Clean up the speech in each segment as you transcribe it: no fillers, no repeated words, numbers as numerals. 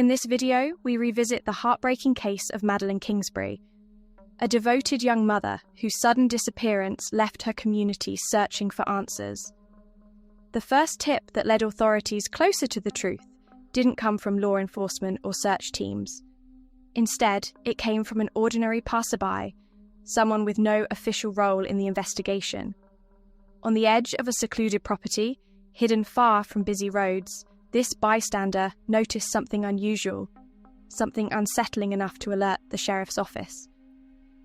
In this video, we revisit the heartbreaking case of Madeline Kingsbury, a devoted young mother whose sudden disappearance left her community searching for answers. The first tip that led authorities closer to the truth didn't come from law enforcement or search teams. Instead, it came from an ordinary passerby, someone with no official role in the investigation. On the edge of a secluded property, hidden far from busy roads, this bystander noticed something unusual, something unsettling enough to alert the sheriff's office.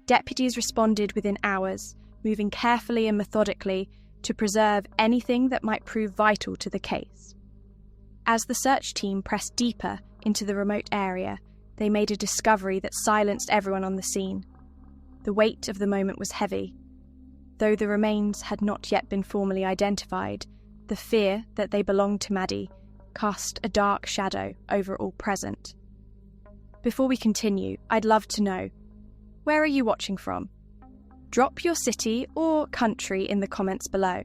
Deputies responded within hours, moving carefully and methodically to preserve anything that might prove vital to the case. As the search team pressed deeper into the remote area, they made a discovery that silenced everyone on the scene. The weight of the moment was heavy. Though the remains had not yet been formally identified, the fear that they belonged to Maddie cast a dark shadow over all present. Before we continue, I'd love to know, where are you watching from? Drop your city or country in the comments below.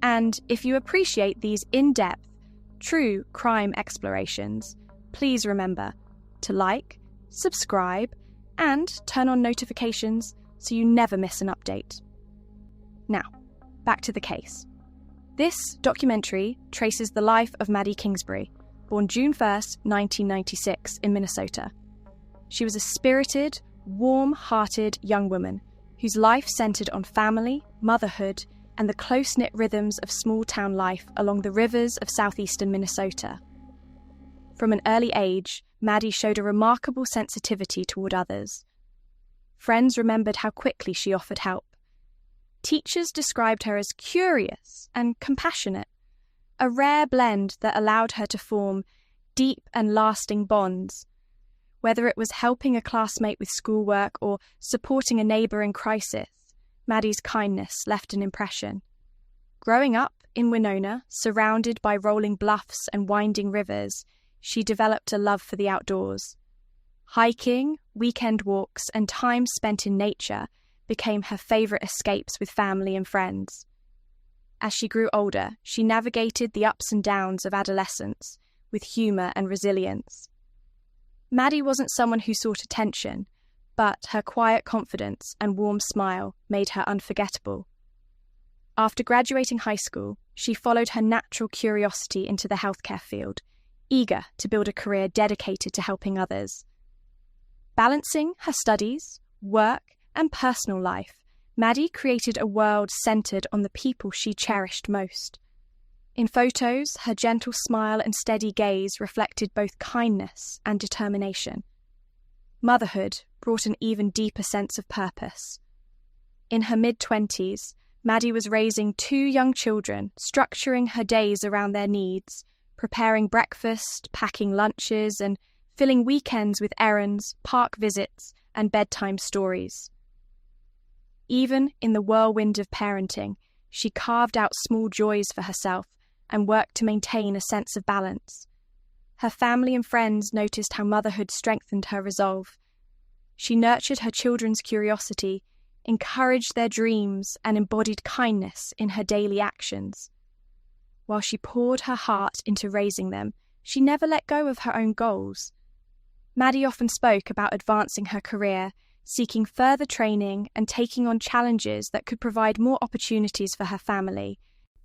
And if you appreciate these in-depth, true crime explorations, please remember to like, subscribe, and turn on notifications so you never miss an update. Now, back to the case. This documentary traces the life of Maddie Kingsbury, born June 1st, 1996 in Minnesota. She was a spirited, warm-hearted young woman whose life centered on family, motherhood, and the close-knit rhythms of small-town life along the rivers of southeastern Minnesota. From an early age, Maddie showed a remarkable sensitivity toward others. Friends remembered how quickly she offered help. Teachers described her as curious and compassionate, a rare blend that allowed her to form deep and lasting bonds. Whether it was helping a classmate with schoolwork or supporting a neighbor in crisis, Maddie's kindness left an impression. Growing up in Winona, surrounded by rolling bluffs and winding rivers, she developed a love for the outdoors. Hiking, weekend walks, and time spent in nature became her favorite escapes with family and friends. As she grew older, she navigated the ups and downs of adolescence with humor and resilience. Maddie wasn't someone who sought attention, but her quiet confidence and warm smile made her unforgettable. After graduating high school, she followed her natural curiosity into the healthcare field, eager to build a career dedicated to helping others. Balancing her studies, work, and personal life, Maddie created a world centered on the people she cherished most. In photos, her gentle smile and steady gaze reflected both kindness and determination. Motherhood brought an even deeper sense of purpose. In her mid-20s, Maddie was raising 2 young children, structuring her days around their needs, preparing breakfast, packing lunches, and filling weekends with errands, park visits, and bedtime stories. Even in the whirlwind of parenting, she carved out small joys for herself and worked to maintain a sense of balance. Her family and friends noticed how motherhood strengthened her resolve. She nurtured her children's curiosity, encouraged their dreams, and embodied kindness in her daily actions. While she poured her heart into raising them, she never let go of her own goals. Maddie often spoke about advancing her career, seeking further training and taking on challenges that could provide more opportunities for her family.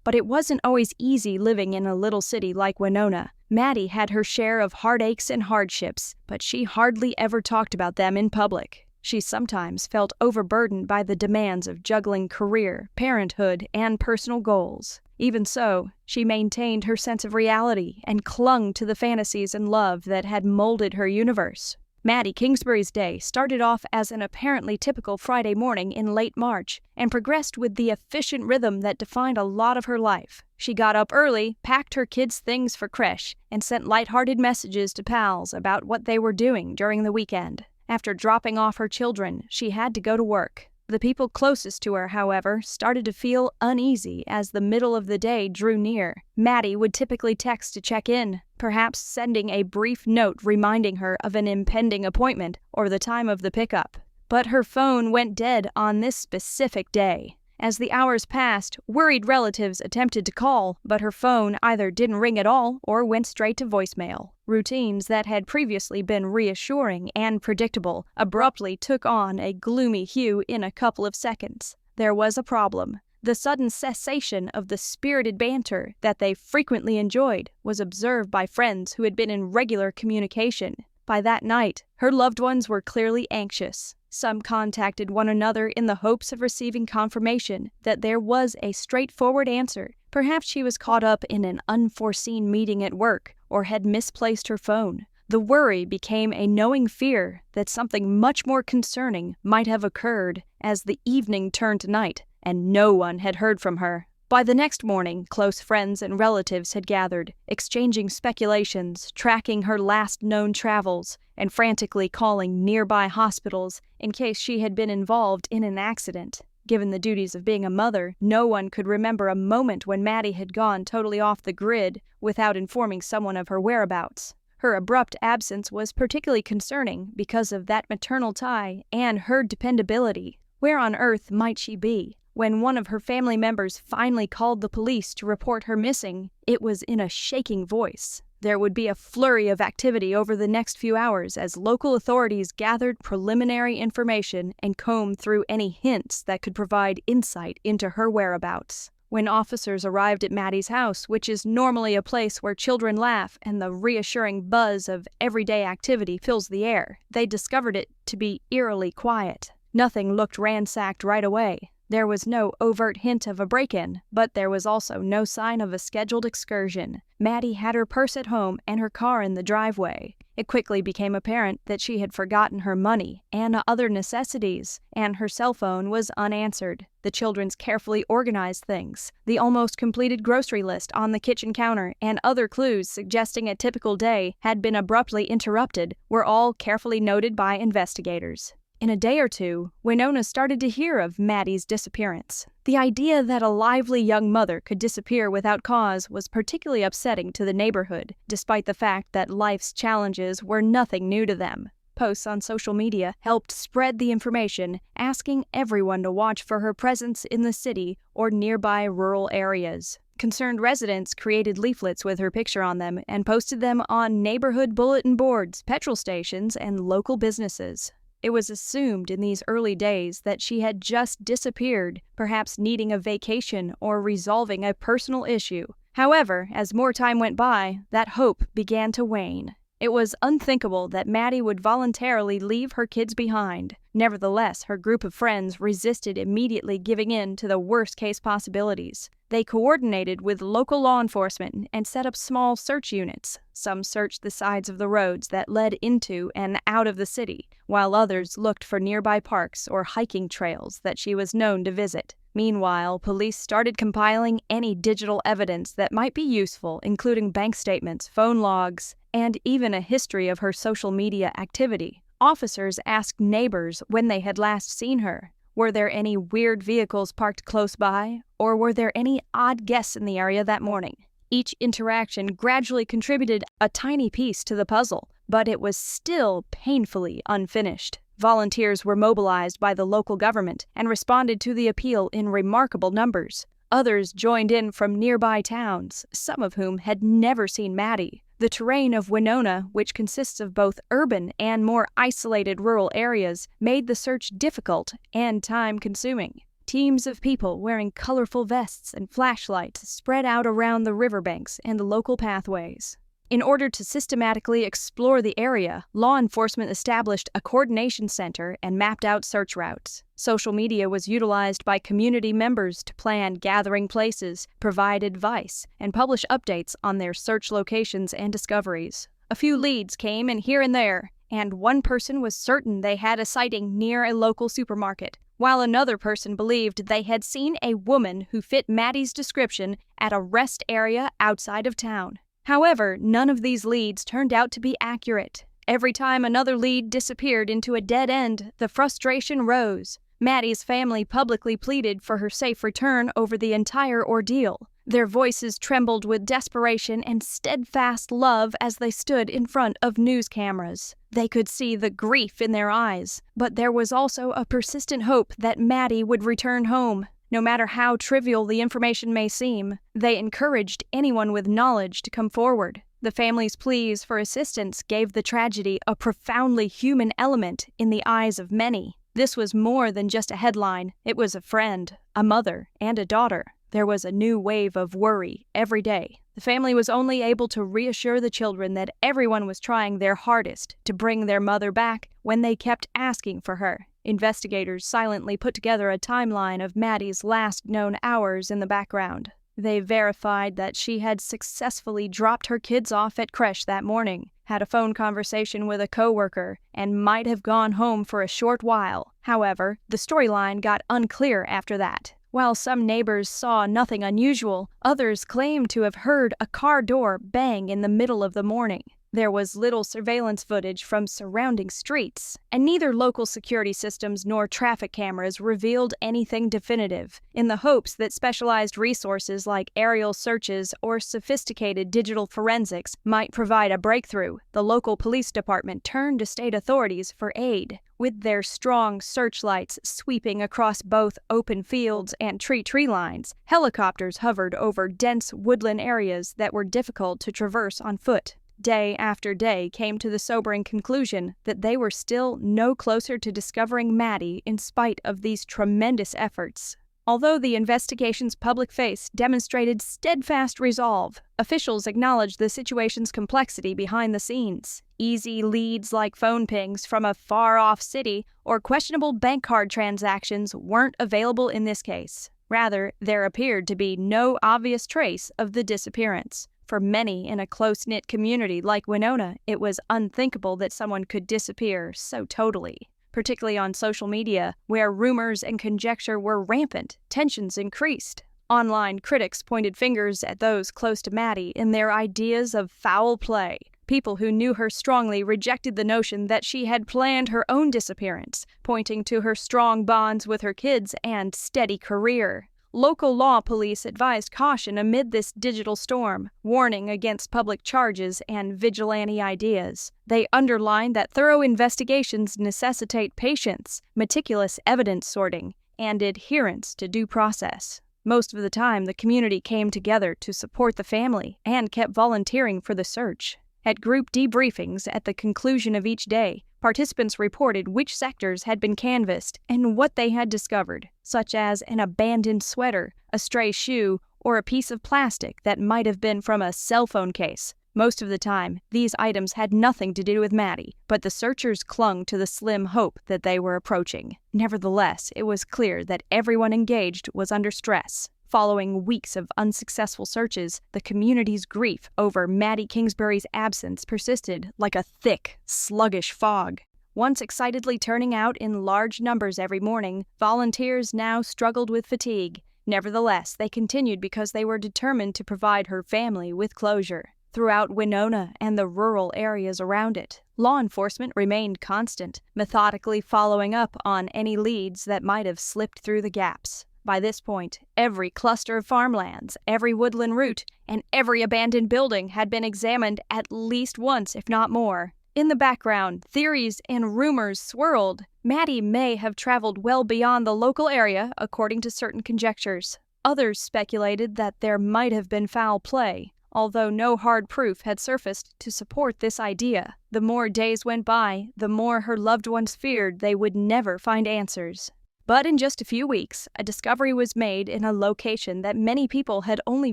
But it wasn't always easy living in a little city like Winona. Maddie had her share of heartaches and hardships, but she hardly ever talked about them in public. She sometimes felt overburdened by the demands of juggling career, parenthood, and personal goals. Even so, she maintained her sense of reality and clung to the fantasies and love that had molded her universe. Maddie Kingsbury's day started off as an apparently typical Friday morning in late March and progressed with the efficient rhythm that defined a lot of her life. She got up early, packed her kids' things for creche, and sent lighthearted messages to pals about what they were doing during the weekend. After dropping off her children, she had to go to work. The people closest to her, however, started to feel uneasy as the middle of the day drew near. Maddie would typically text to check in, perhaps sending a brief note reminding her of an impending appointment or the time of the pickup. But her phone went dead on this specific day. As the hours passed, worried relatives attempted to call, but her phone either didn't ring at all or went straight to voicemail. Routines that had previously been reassuring and predictable abruptly took on a gloomy hue in a couple of seconds. There was a problem. The sudden cessation of the spirited banter that they frequently enjoyed was observed by friends who had been in regular communication. By that night, her loved ones were clearly anxious. Some contacted one another in the hopes of receiving confirmation that there was a straightforward answer. Perhaps she was caught up in an unforeseen meeting at work or had misplaced her phone. The worry became a knowing fear that something much more concerning might have occurred as the evening turned to night, and no one had heard from her. By the next morning, close friends and relatives had gathered, exchanging speculations, tracking her last known travels, and frantically calling nearby hospitals in case she had been involved in an accident. Given the duties of being a mother, no one could remember a moment when Maddie had gone totally off the grid without informing someone of her whereabouts. Her abrupt absence was particularly concerning because of that maternal tie and her dependability. Where on earth might she be? When one of her family members finally called the police to report her missing, it was in a shaking voice. There would be a flurry of activity over the next few hours as local authorities gathered preliminary information and combed through any hints that could provide insight into her whereabouts. When officers arrived at Maddie's house, which is normally a place where children laugh and the reassuring buzz of everyday activity fills the air, they discovered it to be eerily quiet. Nothing looked ransacked right away. There was no overt hint of a break-in, but there was also no sign of a scheduled excursion. Maddie had her purse at home and her car in the driveway. It quickly became apparent that she had forgotten her money and other necessities, and her cell phone was unanswered. The children's carefully organized things, the almost completed grocery list on the kitchen counter, and other clues suggesting a typical day had been abruptly interrupted were all carefully noted by investigators. In a day or two, Winona started to hear of Maddie's disappearance. The idea that a lively young mother could disappear without cause was particularly upsetting to the neighborhood, despite the fact that life's challenges were nothing new to them. Posts on social media helped spread the information, asking everyone to watch for her presence in the city or nearby rural areas. Concerned residents created leaflets with her picture on them and posted them on neighborhood bulletin boards, petrol stations, and local businesses. It was assumed in these early days that she had just disappeared, perhaps needing a vacation or resolving a personal issue. However, as more time went by, that hope began to wane. It was unthinkable that Maddie would voluntarily leave her kids behind. Nevertheless, her group of friends resisted immediately giving in to the worst-case possibilities. They coordinated with local law enforcement and set up small search units. Some searched the sides of the roads that led into and out of the city, while others looked for nearby parks or hiking trails that she was known to visit. Meanwhile, police started compiling any digital evidence that might be useful, including bank statements, phone logs, and even a history of her social media activity. Officers asked neighbors when they had last seen her. Were there any weird vehicles parked close by, or were there any odd guests in the area that morning? Each interaction gradually contributed a tiny piece to the puzzle, but it was still painfully unfinished. Volunteers were mobilized by the local government and responded to the appeal in remarkable numbers. Others joined in from nearby towns, some of whom had never seen Maddie. The terrain of Winona, which consists of both urban and more isolated rural areas, made the search difficult and time-consuming. Teams of people wearing colorful vests and flashlights spread out around the riverbanks and the local pathways. In order to systematically explore the area, law enforcement established a coordination center and mapped out search routes. Social media was utilized by community members to plan gathering places, provide advice, and publish updates on their search locations and discoveries. A few leads came in here and there, and one person was certain they had a sighting near a local supermarket, while another person believed they had seen a woman who fit Maddie's description at a rest area outside of town. However, none of these leads turned out to be accurate. Every time another lead disappeared into a dead end, the frustration rose. Maddie's family publicly pleaded for her safe return over the entire ordeal. Their voices trembled with desperation and steadfast love as they stood in front of news cameras. They could see the grief in their eyes, but there was also a persistent hope that Maddie would return home. No matter how trivial the information may seem, they encouraged anyone with knowledge to come forward. The family's pleas for assistance gave the tragedy a profoundly human element in the eyes of many. This was more than just a headline. It was a friend, a mother, and a daughter. There was a new wave of worry every day. The family was only able to reassure the children that everyone was trying their hardest to bring their mother back when they kept asking for her. Investigators silently put together a timeline of Maddie's last known hours in the background. They verified that she had successfully dropped her kids off at creche that morning, had a phone conversation with a coworker, and might have gone home for a short while. However, the storyline got unclear after that. While some neighbors saw nothing unusual, others claimed to have heard a car door bang in the middle of the morning. There was little surveillance footage from surrounding streets, and neither local security systems nor traffic cameras revealed anything definitive. In the hopes that specialized resources like aerial searches or sophisticated digital forensics might provide a breakthrough, the local police department turned to state authorities for aid. With their strong searchlights sweeping across both open fields and tree lines, helicopters hovered over dense woodland areas that were difficult to traverse on foot. Day after day came to the sobering conclusion that they were still no closer to discovering Maddie in spite of these tremendous efforts. Although the investigation's public face demonstrated steadfast resolve, officials acknowledged the situation's complexity behind the scenes. Easy leads like phone pings from a far-off city or questionable bank card transactions weren't available in this case. Rather, there appeared to be no obvious trace of the disappearance. For many in a close-knit community like Winona, it was unthinkable that someone could disappear so totally. Particularly on social media, where rumors and conjecture were rampant, tensions increased. Online critics pointed fingers at those close to Maddie in their ideas of foul play. People who knew her strongly rejected the notion that she had planned her own disappearance, pointing to her strong bonds with her kids and steady career. Local law police advised caution amid this digital storm, warning against public charges and vigilante ideas. They underlined that thorough investigations necessitate patience, meticulous evidence sorting, and adherence to due process. Most of the time, the community came together to support the family and kept volunteering for the search. At group debriefings at the conclusion of each day, participants reported which sectors had been canvassed and what they had discovered, such as an abandoned sweater, a stray shoe, or a piece of plastic that might have been from a cell phone case. Most of the time, these items had nothing to do with Maddie, but the searchers clung to the slim hope that they were approaching. Nevertheless, it was clear that everyone engaged was under stress. Following weeks of unsuccessful searches, the community's grief over Maddie Kingsbury's absence persisted like a thick, sluggish fog. Once excitedly turning out in large numbers every morning, volunteers now struggled with fatigue. Nevertheless, they continued because they were determined to provide her family with closure. Throughout Winona and the rural areas around it, law enforcement remained constant, methodically following up on any leads that might have slipped through the gaps. By this point, every cluster of farmlands, every woodland route, and every abandoned building had been examined at least once, if not more. In the background, theories and rumors swirled. Maddie may have traveled well beyond the local area, according to certain conjectures. Others speculated that there might have been foul play, although no hard proof had surfaced to support this idea. The more days went by, the more her loved ones feared they would never find answers. But in just a few weeks, a discovery was made in a location that many people had only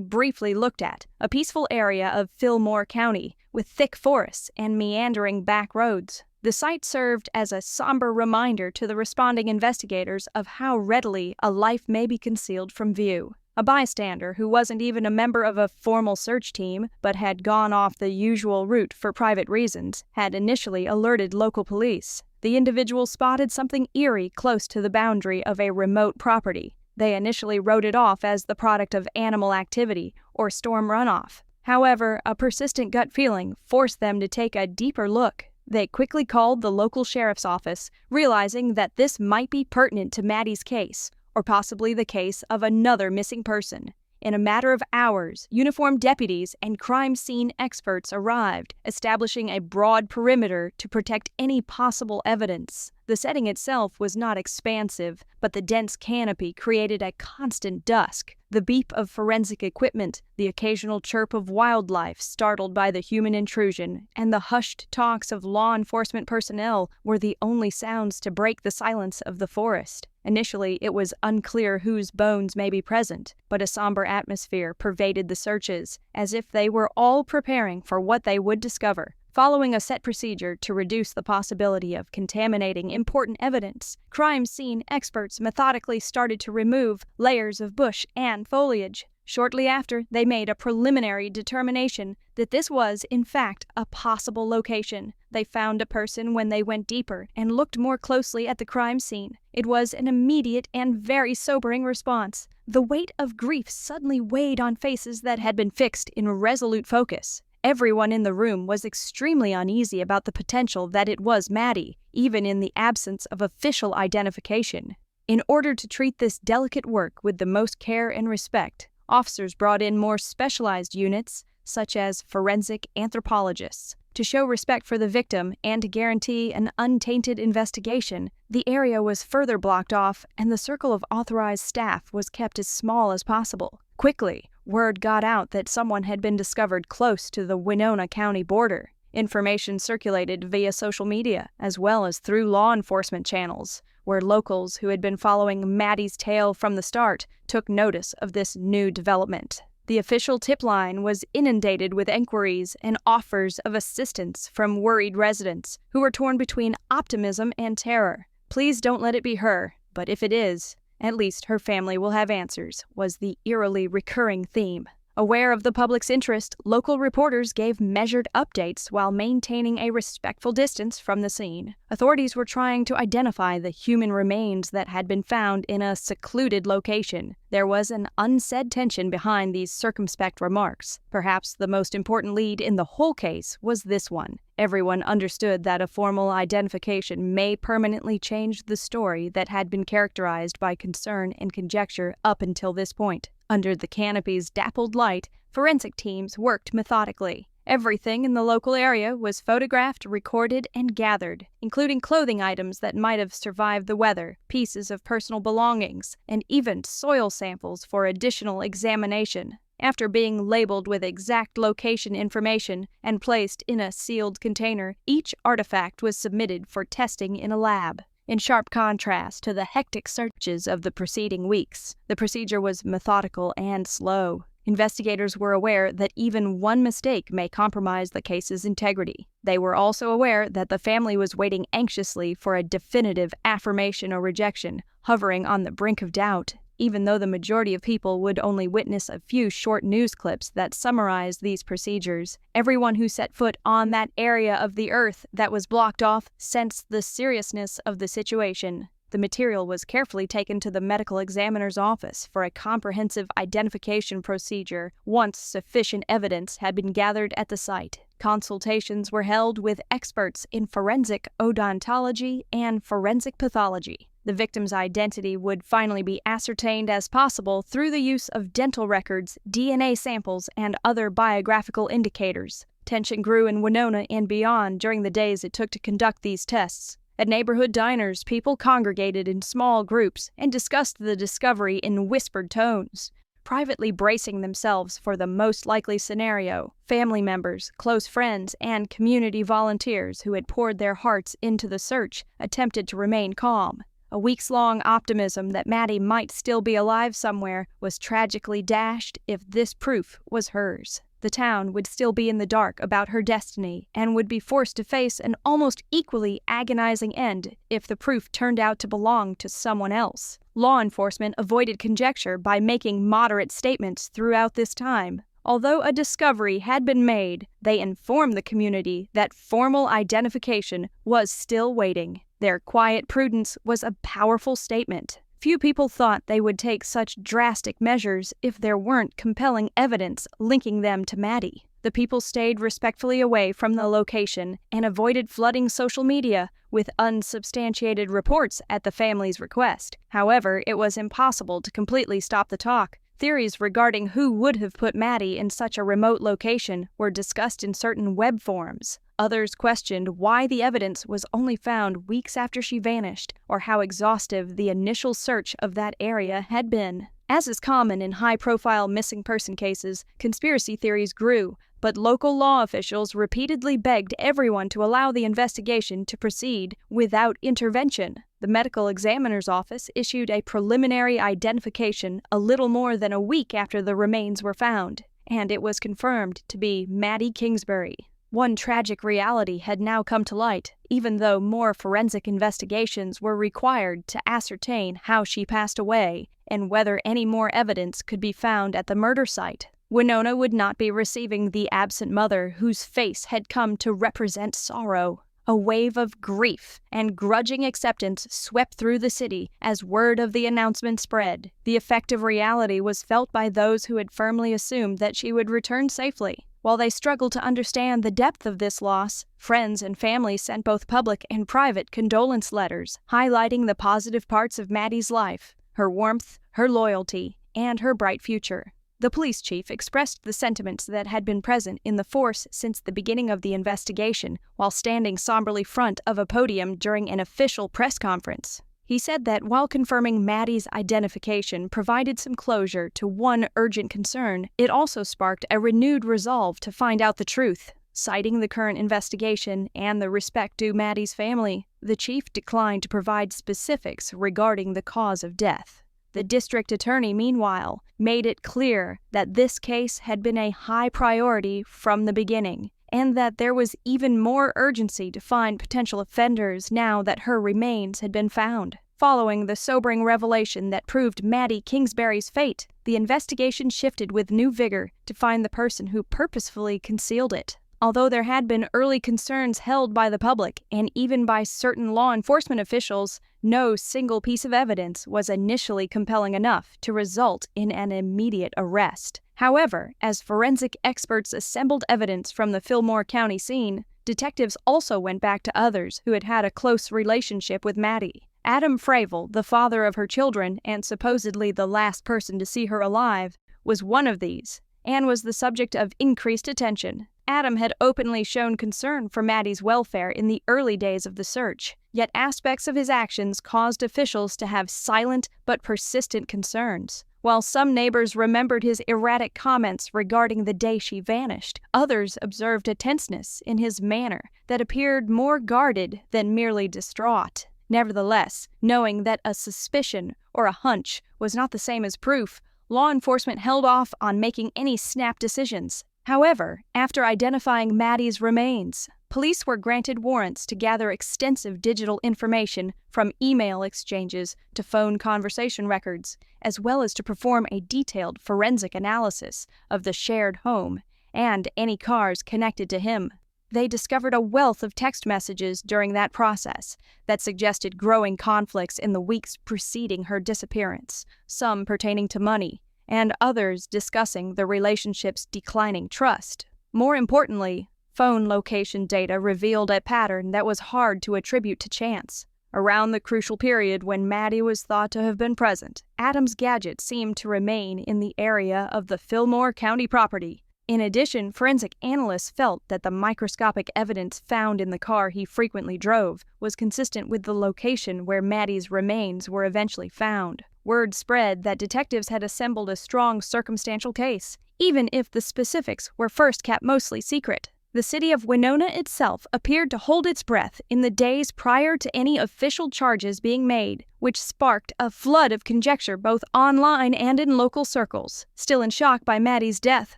briefly looked at, a peaceful area of Fillmore County, with thick forests and meandering back roads. The site served as a somber reminder to the responding investigators of how readily a life may be concealed from view. A bystander who wasn't even a member of a formal search team, but had gone off the usual route for private reasons, had initially alerted local police. The individual spotted something eerie close to the boundary of a remote property. They initially wrote it off as the product of animal activity or storm runoff. However, a persistent gut feeling forced them to take a deeper look. They quickly called the local sheriff's office, realizing that this might be pertinent to Maddie's case, or possibly the case of another missing person. In a matter of hours, uniformed deputies and crime scene experts arrived, establishing a broad perimeter to protect any possible evidence. The setting itself was not expansive, but the dense canopy created a constant dusk. The beep of forensic equipment, the occasional chirp of wildlife startled by the human intrusion, and the hushed talks of law enforcement personnel were the only sounds to break the silence of the forest. Initially, it was unclear whose bones may be present, but a somber atmosphere pervaded the searches, as if they were all preparing for what they would discover. Following a set procedure to reduce the possibility of contaminating important evidence, crime scene experts methodically started to remove layers of bush and foliage. Shortly after, they made a preliminary determination that this was, in fact, a possible location. They found a person when they went deeper and looked more closely at the crime scene. It was an immediate and very sobering response. The weight of grief suddenly weighed on faces that had been fixed in resolute focus. Everyone in the room was extremely uneasy about the potential that it was Maddie, even in the absence of official identification. In order to treat this delicate work with the most care and respect, officers brought in more specialized units, such as forensic anthropologists. To show respect for the victim and to guarantee an untainted investigation, the area was further blocked off and the circle of authorized staff was kept as small as possible. Quickly, word got out that someone had been discovered close to the Winona County border. Information circulated via social media, as well as through law enforcement channels, where locals who had been following Maddie's tale from the start took notice of this new development. The official tip line was inundated with inquiries and offers of assistance from worried residents who were torn between optimism and terror. "Please don't let it be her, but if it is, at least her family will have answers," was the eerily recurring theme. Aware of the public's interest, local reporters gave measured updates while maintaining a respectful distance from the scene. Authorities were trying to identify the human remains that had been found in a secluded location. There was an unsaid tension behind these circumspect remarks. Perhaps the most important lead in the whole case was this one. Everyone understood that a formal identification may permanently change the story that had been characterized by concern and conjecture up until this point. Under the canopy's dappled light, forensic teams worked methodically. Everything in the local area was photographed, recorded, and gathered, including clothing items that might have survived the weather, pieces of personal belongings, and even soil samples for additional examination. After being labeled with exact location information and placed in a sealed container, each artifact was submitted for testing in a lab. In sharp contrast to the hectic searches of the preceding weeks, the procedure was methodical and slow. Investigators were aware that even one mistake may compromise the case's integrity. They were also aware that the family was waiting anxiously for a definitive affirmation or rejection, hovering on the brink of doubt. Even though the majority of people would only witness a few short news clips that summarized these procedures, everyone who set foot on that area of the earth that was blocked off sensed the seriousness of the situation. The material was carefully taken to the medical examiner's office for a comprehensive identification procedure once sufficient evidence had been gathered at the site. Consultations were held with experts in forensic odontology and forensic pathology. The victim's identity would finally be ascertained as possible through the use of dental records, DNA samples, and other biographical indicators. Tension grew in Winona and beyond during the days it took to conduct these tests. At neighborhood diners, people congregated in small groups and discussed the discovery in whispered tones, privately bracing themselves for the most likely scenario. Family members, close friends, and community volunteers who had poured their hearts into the search attempted to remain calm. A weeks-long optimism that Maddie might still be alive somewhere was tragically dashed if this proof was hers. The town would still be in the dark about her destiny and would be forced to face an almost equally agonizing end if the proof turned out to belong to someone else. Law enforcement avoided conjecture by making moderate statements throughout this time. Although a discovery had been made, they informed the community that formal identification was still waiting. Their quiet prudence was a powerful statement. Few people thought they would take such drastic measures if there weren't compelling evidence linking them to Maddie. The people stayed respectfully away from the location and avoided flooding social media with unsubstantiated reports at the family's request. However, it was impossible to completely stop the talk. Theories regarding who would have put Maddie in such a remote location were discussed in certain web forums. Others questioned why the evidence was only found weeks after she vanished, or how exhaustive the initial search of that area had been. As is common in high-profile missing person cases, conspiracy theories grew, but local law officials repeatedly begged everyone to allow the investigation to proceed without intervention. The medical examiner's office issued a preliminary identification a little more than a week after the remains were found, and it was confirmed to be Maddie Kingsbury. One tragic reality had now come to light, even though more forensic investigations were required to ascertain how she passed away and whether any more evidence could be found at the murder site. Winona would not be receiving the absent mother whose face had come to represent sorrow. A wave of grief and grudging acceptance swept through the city as word of the announcement spread. The effect of reality was felt by those who had firmly assumed that she would return safely. While they struggled to understand the depth of this loss, friends and family sent both public and private condolence letters, highlighting the positive parts of Maddie's life, her warmth, her loyalty, and her bright future. The police chief expressed the sentiments that had been present in the force since the beginning of the investigation while standing somberly front of a podium during an official press conference. He said that while confirming Maddie's identification provided some closure to one urgent concern, it also sparked a renewed resolve to find out the truth. Citing the current investigation and the respect due Maddie's family, the chief declined to provide specifics regarding the cause of death. The district attorney, meanwhile, made it clear that this case had been a high priority from the beginning, and that there was even more urgency to find potential offenders now that her remains had been found. Following the sobering revelation that proved Maddie Kingsbury's fate, the investigation shifted with new vigor to find the person who purposefully concealed it. Although there had been early concerns held by the public and even by certain law enforcement officials, no single piece of evidence was initially compelling enough to result in an immediate arrest. However, as forensic experts assembled evidence from the Fillmore County scene, detectives also went back to others who had had a close relationship with Maddie. Adam Fravel, the father of her children and supposedly the last person to see her alive, was one of these, and was the subject of increased attention. Adam had openly shown concern for Maddie's welfare in the early days of the search, yet aspects of his actions caused officials to have silent but persistent concerns. While some neighbors remembered his erratic comments regarding the day she vanished, others observed a tenseness in his manner that appeared more guarded than merely distraught. Nevertheless, knowing that a suspicion or a hunch was not the same as proof, law enforcement held off on making any snap decisions. However, after identifying Maddie's remains, police were granted warrants to gather extensive digital information from email exchanges to phone conversation records, as well as to perform a detailed forensic analysis of the shared home and any cars connected to him. They discovered a wealth of text messages during that process that suggested growing conflicts in the weeks preceding her disappearance, some pertaining to money, and others discussing the relationship's declining trust. More importantly, phone location data revealed a pattern that was hard to attribute to chance. Around the crucial period when Maddie was thought to have been present, Adam's gadget seemed to remain in the area of the Fillmore County property. In addition, forensic analysts felt that the microscopic evidence found in the car he frequently drove was consistent with the location where Maddie's remains were eventually found. Word spread that detectives had assembled a strong circumstantial case, even if the specifics were first kept mostly secret. The city of Winona itself appeared to hold its breath in the days prior to any official charges being made, which sparked a flood of conjecture both online and in local circles. Still in shock by Maddie's death,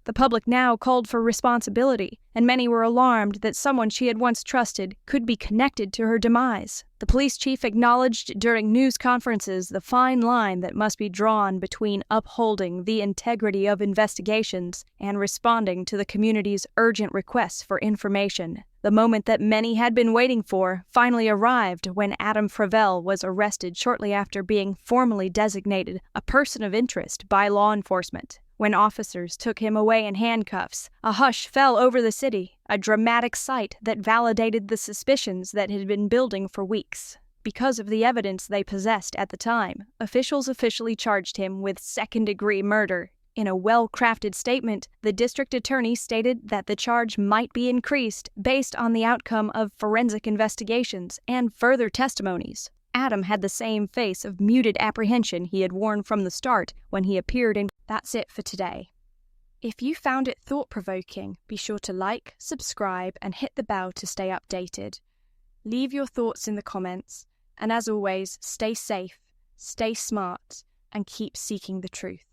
the public now called for responsibility, and many were alarmed that someone she had once trusted could be connected to her demise. The police chief acknowledged during news conferences the fine line that must be drawn between upholding the integrity of investigations and responding to the community's urgent requests for information. The moment that many had been waiting for finally arrived when Adam Fravel was arrested shortly after being formally designated a person of interest by law enforcement. When officers took him away in handcuffs, a hush fell over the city, a dramatic sight that validated the suspicions that had been building for weeks. Because of the evidence they possessed at the time, officials officially charged him with second-degree murder. In a well-crafted statement, the district attorney stated that the charge might be increased based on the outcome of forensic investigations and further testimonies. Adam had the same face of muted apprehension he had worn from the start when he appeared in. That's it for today. If you found it thought-provoking, be sure to like, subscribe, and hit the bell to stay updated. Leave your thoughts in the comments, and as always, stay safe, stay smart, and keep seeking the truth.